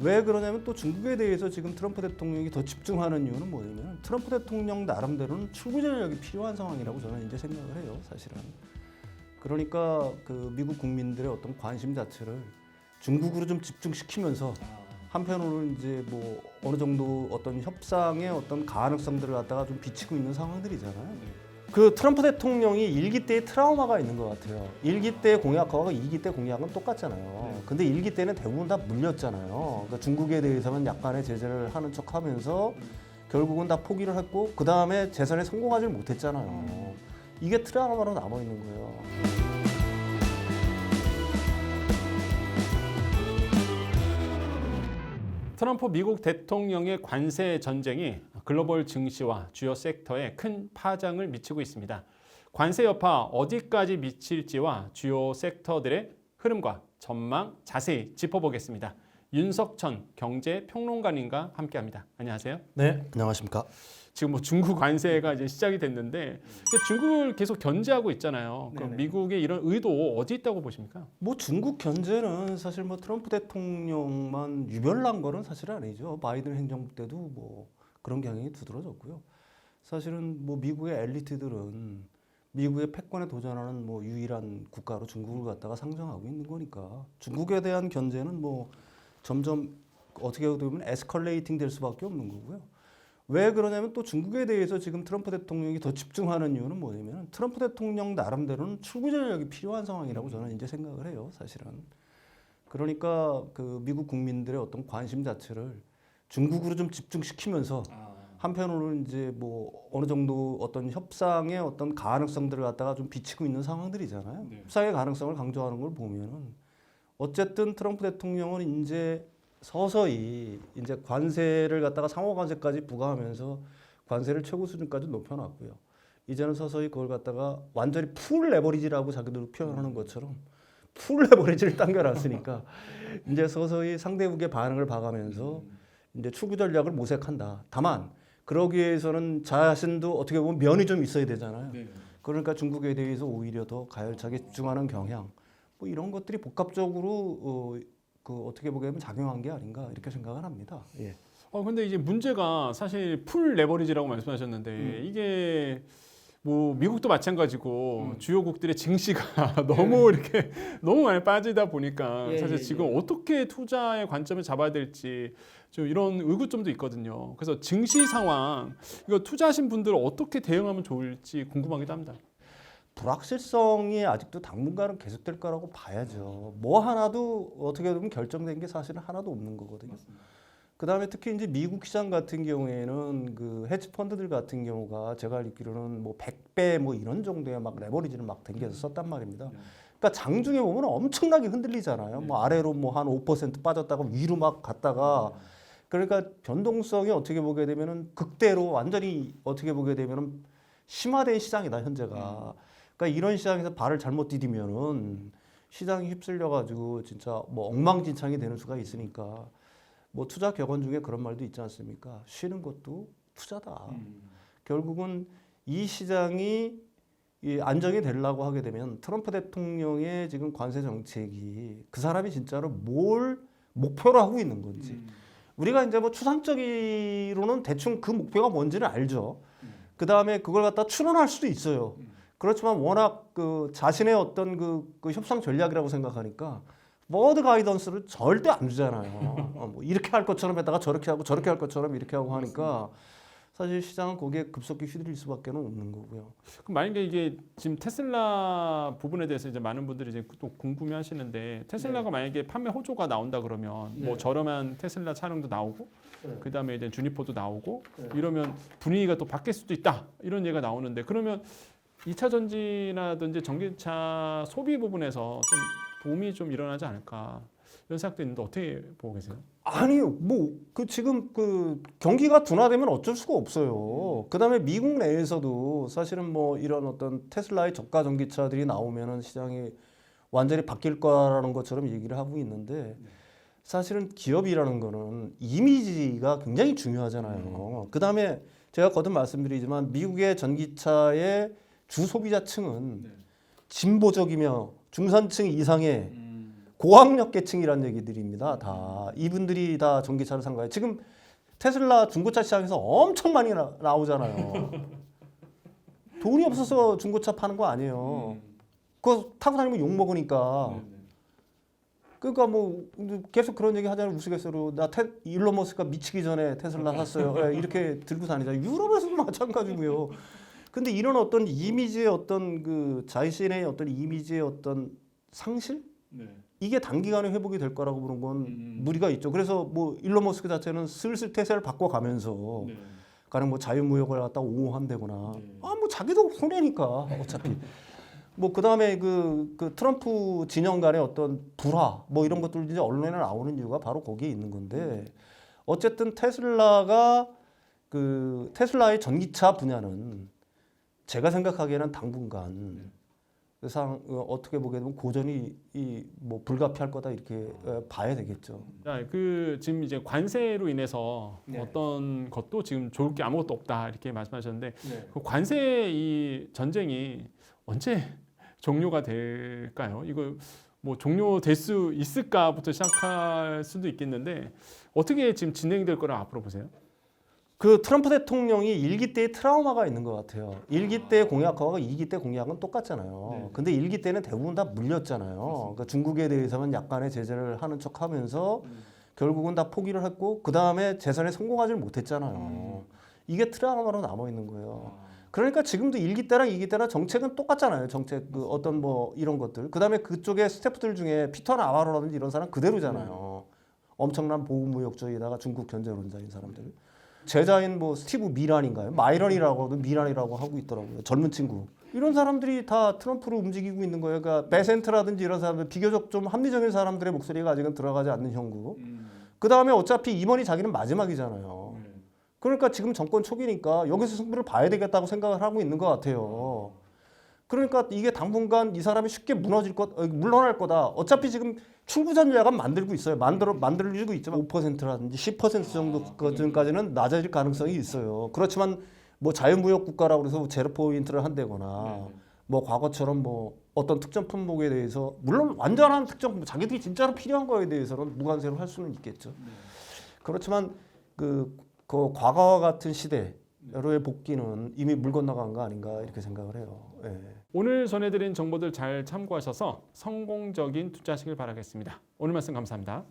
왜 그러냐면 또 중국에 대해서 지금 트럼프 대통령이 더 집중하는 이유는 뭐냐면 트럼프 대통령 나름대로는 출구 전략이 필요한 상황이라고 저는 이제 생각을 해요, 사실은. 그러니까 그 미국 국민들의 어떤 관심 자체를 중국으로 좀 집중시키면서 한편으로는 이제 뭐 어느 정도 어떤 협상의 어떤 가능성들을 갖다가 좀 비치고 있는 상황들이잖아요. 그 트럼프 대통령이 1기 때의 트라우마가 있는 것 같아요. 1기 때 공약하고 2기 때 공약은 똑같잖아요. 근데 1기 때는 대부분 다 물렸잖아요. 그러니까 중국에 대해서는 약간의 제재를 하는 척하면서 결국은 다 포기를 했고 그 다음에 재선에 성공하지 못했잖아요. 이게 트라우마로 남아 있는 거예요. 트럼프 미국 대통령의 관세 전쟁이 글로벌 증시와 주요 섹터에 큰 파장을 미치고 있습니다. 관세 여파 어디까지 미칠지와 주요 섹터들의 흐름과 전망 자세히 짚어보겠습니다. 윤석천 경제평론가님과 함께합니다. 안녕하세요. 네, 안녕하십니까. 지금 뭐 중국 관세가 이제 시작이 됐는데 중국을 계속 견제하고 있잖아요. 그럼 미국의 이런 의도 어디 있다고 보십니까? 뭐 중국 견제는 사실 뭐 트럼프 대통령만 유별난 거는 사실 아니죠. 바이든 행정부 때도 뭐 그런 경향이 두드러졌고요. 사실은 뭐 미국의 엘리트들은 미국의 패권에 도전하는 뭐 유일한 국가로 중국을 갖다가 상정하고 있는 거니까 중국에 대한 견제는 뭐 점점 어떻게 보면 에스컬레이팅 될 수밖에 없는 거고요. 왜 그러냐면 또 중국에 대해서 지금 트럼프 대통령이 더 집중하는 이유는 뭐냐면 트럼프 대통령 나름대로는 출구 전략이 필요한 상황이라고 저는 이제 생각을 해요, 사실은. 그러니까 그 미국 국민들의 어떤 관심 자체를 중국으로 좀 집중시키면서 한편으로는 이제 뭐 어느 정도 어떤 협상의 어떤 가능성들을 갖다가 좀 비치고 있는 상황들이잖아요. 협상의 가능성을 강조하는 걸 보면은 어쨌든 트럼프 대통령은 이제 서서히 이제 관세를 갖다가 상호 관세까지 부과하면서 관세를 최고 수준까지 높여놨고요. 이제는 서서히 그걸 갖다가 완전히 풀 레버리지라고 자기들 표현하는 것처럼 풀 레버리지를 당겨놨으니까 이제 서서히 상대국의 반응을 봐가면서 이제 출구 전략을 모색한다. 다만 그러기 위해서는 자신도 어떻게 보면 면이 좀 있어야 되잖아요. 그러니까 중국에 대해서 오히려 더 가열차게 집중하는 경향. 뭐 이런 것들이 복합적으로 그 어떻게 보면 작용한 게 아닌가 이렇게 생각을 합니다. 예. 근데 이제 문제가 사실 풀 레버리지라고 말씀하셨는데 이게 뭐 미국도 마찬가지고 주요국들의 증시가 너무 이렇게 너무 많이 빠지다 보니까 사실 지금 어떻게 투자의 관점을 잡아야 될지 좀 이런 의구점도 있거든요. 그래서 증시 상황 이거 투자하신 분들은 어떻게 대응하면 좋을지 궁금하기도 합니다. 불확실성이 아직도 당분간은 계속될 거라고 봐야죠. 뭐 하나도 어떻게 보면 결정된 게 사실은 하나도 없는 거거든요. 그 다음에 특히 이제 미국 시장 같은 경우에는 그 헤지 펀드들 같은 경우가 제가 알기로는 뭐 100배 뭐 이런 정도의 막 레버리지를 막 댕겨서 썼단 말입니다. 그러니까 장중에 보면 엄청나게 흔들리잖아요. 뭐 아래로 뭐 한 5% 빠졌다가 위로 막 갔다가 그러니까 변동성이 어떻게 보게 되면은 극대로 완전히 어떻게 보게 되면은 심화된 시장이다 현재가. 그러니까 이런 시장에서 발을 잘못 디디면은 시장이 휩쓸려 가지고 진짜 뭐 엉망진창이 되는 수가 있으니까 뭐 투자 격언 중에 그런 말도 있지 않습니까? 쉬는 것도 투자다. 결국은 이 시장이 이 안정이 되려고 하게 되면 트럼프 대통령의 지금 관세 정책이 그 사람이 진짜로 뭘 목표로 하고 있는 건지 우리가 이제 뭐 추상적으로는 대충 그 목표가 뭔지는 알죠. 그 다음에 그걸 갖다 추론할 수도 있어요. 그렇지만 워낙 그 자신의 어떤 그 협상 전략이라고 생각하니까 워드 가이던스를 절대 안 주잖아요. 뭐 이렇게 할 것처럼 했다가 저렇게 하고 저렇게 할 것처럼 이렇게 하고 하니까 사실 시장은 거기에 급속히 휘둘릴 수밖에 없는 거고요. 그럼 만약에 이게 지금 테슬라 부분에 대해서 이제 많은 분들이 이제 또 궁금해하시는데 테슬라가 만약에 판매 호조가 나온다 그러면 뭐 저렴한 테슬라 차량도 나오고 그 다음에 이제 주니퍼도 나오고 이러면 분위기가 또 바뀔 수도 있다 이런 얘기가 나오는데 그러면 2차 전지라든지 전기차 소비 부분에서 좀 도움이 좀 일어나지 않을까 이런 생각도 있는데 어떻게 보고 계세요? 아니요, 뭐 그 지금 그 경기가 둔화되면 어쩔 수가 없어요. 그다음에 미국 내에서도 사실은 뭐 이런 어떤 테슬라의 저가 전기차들이 나오면은 시장이 완전히 바뀔 거라는 것처럼 얘기를 하고 있는데 사실은 기업이라는 거는 이미지가 굉장히 중요하잖아요. 그다음에 제가 거듭 말씀드리지만 미국의 전기차의 주 소비자층은 진보적이며 중산층 이상의 고학력 계층이라는 얘기들입니다. 다 이분들이 다 전기차를 산 거예요. 지금 테슬라 중고차 시장에서 엄청 많이 나오잖아요. 돈이 없어서 중고차 파는 거 아니에요. 그거 타고 다니면 욕 먹으니까. 그러니까 뭐 계속 그런 얘기 하잖아요. 우스갯소리로 일론 머스크가 미치기 전에 테슬라 샀어요. 예, 이렇게 들고 다니잖아요. 유럽에서도 마찬가지고요. 근데 이런 어떤 이미지의 어떤 그 자신의 어떤 이미지의 어떤 상실? 이게 단기간에 회복이 될 거라고 보는 건 무리가 있죠. 그래서 뭐 일론 머스크 자체는 슬슬 태세를 바꿔가면서 가령 뭐 자유무역을 갖다 옹호한다거나 뭐 자기도 손해니까 어차피 뭐 그다음에 그 트럼프 진영 간의 어떤 불화 뭐 이런 것들 이제 언론에 나오는 이유가 바로 거기에 있는 건데 어쨌든 테슬라의 전기차 분야는 제가 생각하기에는 당분간 어떻게 보게 되면 고전이 뭐 불가피할 거다 이렇게 봐야 되겠죠. 그 지금 이제 관세로 인해서 어떤 것도 지금 좋을 게 아무것도 없다 이렇게 말씀하셨는데 그 관세 이 전쟁이 언제 종료가 될까요? 이거 뭐 종료될 수 있을까부터 시작할 수도 있겠는데 어떻게 지금 진행될 거라 앞으로 보세요? 그 트럼프 대통령이 1기 때의 트라우마가 있는 것 같아요. 1기 때 공약하고 2기 때 공약은 똑같잖아요. 근데 1기 때는 대부분 다 물렸잖아요. 그러니까 중국에 대해서는 약간의 제재를 하는 척하면서 결국은 다 포기를 했고 그 다음에 재선에 성공하지 못했잖아요. 이게 트라우마로 남아 있는 거예요. 그러니까 지금도 1기 때랑 2기 때랑 정책은 똑같잖아요. 정책 그 어떤 뭐 이런 것들. 그 다음에 그쪽에 스태프들 중에 피터 나바로라든지 이런 사람 그대로잖아요. 엄청난 보호무역주의에다가 중국 견제론자인 사람들. 제자인 뭐 스티브 미란인가요? 마이런이라고도 미란이라고 하고 있더라고요. 젊은 친구. 이런 사람들이 다 트럼프를 움직이고 있는 거예요. 그러니까 베센트라든지 이런 사람들 비교적 좀 합리적인 사람들의 목소리가 아직은 들어가지 않는 형국. 그 다음에 어차피 임원이 자기는 마지막이잖아요. 그러니까 지금 정권 초기니까 여기서 승부를 봐야 되겠다고 생각을 하고 있는 것 같아요. 그러니까 이게 당분간 이 사람이 쉽게 물러날 거다. 어차피 지금 출구 전략은 만들고 있어요. 만들어지고 있지만 5%라든지 10% 정도까지는 낮아질 가능성이 있어요. 그렇지만 뭐 자유무역 국가라고 해서 제로 포인트를 한다거나 뭐 과거처럼 뭐 어떤 특정 품목에 대해서 물론 완전한 특정 자기들이 진짜로 필요한 거에 대해서는 무관세로 할 수는 있겠죠. 그렇지만 그 과거와 같은 시대로의 복귀는 이미 물 건너간 거 아닌가 이렇게 생각을 해요. 예. 오늘 전해드린 정보들 잘 참고하셔서 성공적인 투자하시길 바라겠습니다. 오늘 말씀 감사합니다.